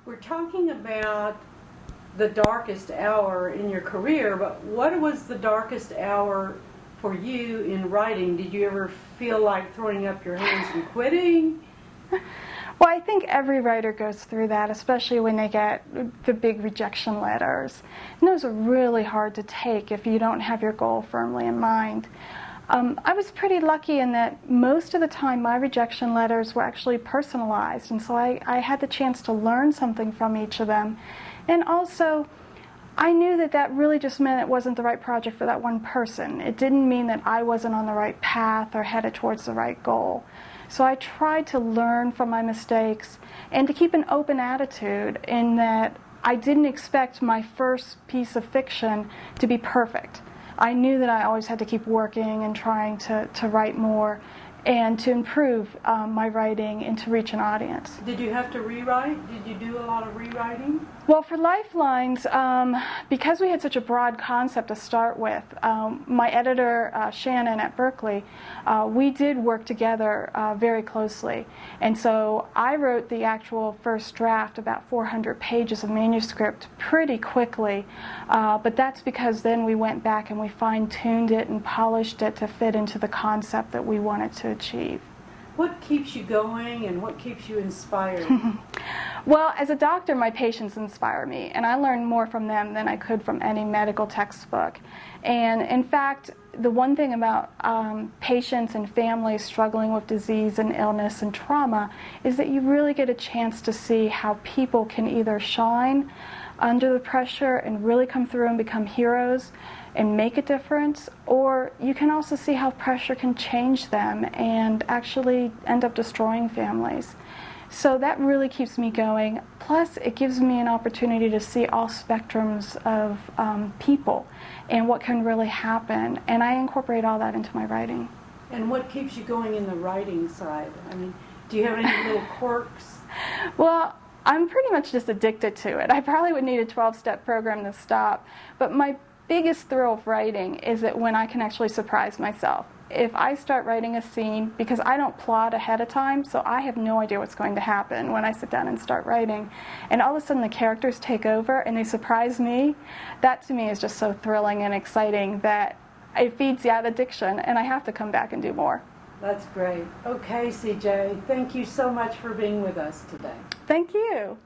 We're talking about the darkest hour in your career, but what was the darkest hour for you in writing? Did you ever feel like throwing up your hands and quitting? Well, I think every writer goes through that, especially when they get the big rejection letters. And those are really hard to take if you don't have your goal firmly in mind. I was pretty lucky in that most of the time my rejection letters were actually personalized, and so I had the chance to learn something from each of them. And also, I knew that that really just meant it wasn't the right project for that one person. It didn't mean that I wasn't on the right path or headed towards the right goal. So I tried to learn from my mistakes and to keep an open attitude in that I didn't expect my first piece of fiction to be perfect. I knew that I always had to keep working and trying to write more and to improve my writing and to reach an audience. Did you have to rewrite? Did you do a lot of rewriting? Well, for Lifelines, because we had such a broad concept to start with, my editor, Shannon at Berkeley, we did work together very closely. And so I wrote the actual first draft, about 400 pages of manuscript, pretty quickly. But that's because then we went back and we fine-tuned it and polished it to fit into the concept that we wanted to achieve. What keeps you going and what keeps you inspired? Well, as a doctor, my patients inspire me, and I learn more from them than I could from any medical textbook. And in fact, the one thing about patients and families struggling with disease and illness and trauma is that you really get a chance to see how people can either shine under the pressure and really come through and become heroes and make a difference, or you can also see how pressure can change them and actually end up destroying families. So that really keeps me going. Plus, it gives me an opportunity to see all spectrums of people and what can really happen. And I incorporate all that into my writing. And what keeps you going in the writing side? I mean, do you have any little quirks? Well, I'm pretty much just addicted to it. I probably would need a 12-step program to stop. But my biggest thrill of writing is that when I can actually surprise myself. If I start writing a scene, because I don't plot ahead of time, so I have no idea what's going to happen when I sit down and start writing, and all of a sudden the characters take over and they surprise me, that to me is just so thrilling and exciting that it feeds that addiction and I have to come back and do more. That's great. Okay, CJ, thank you so much for being with us today. Thank you.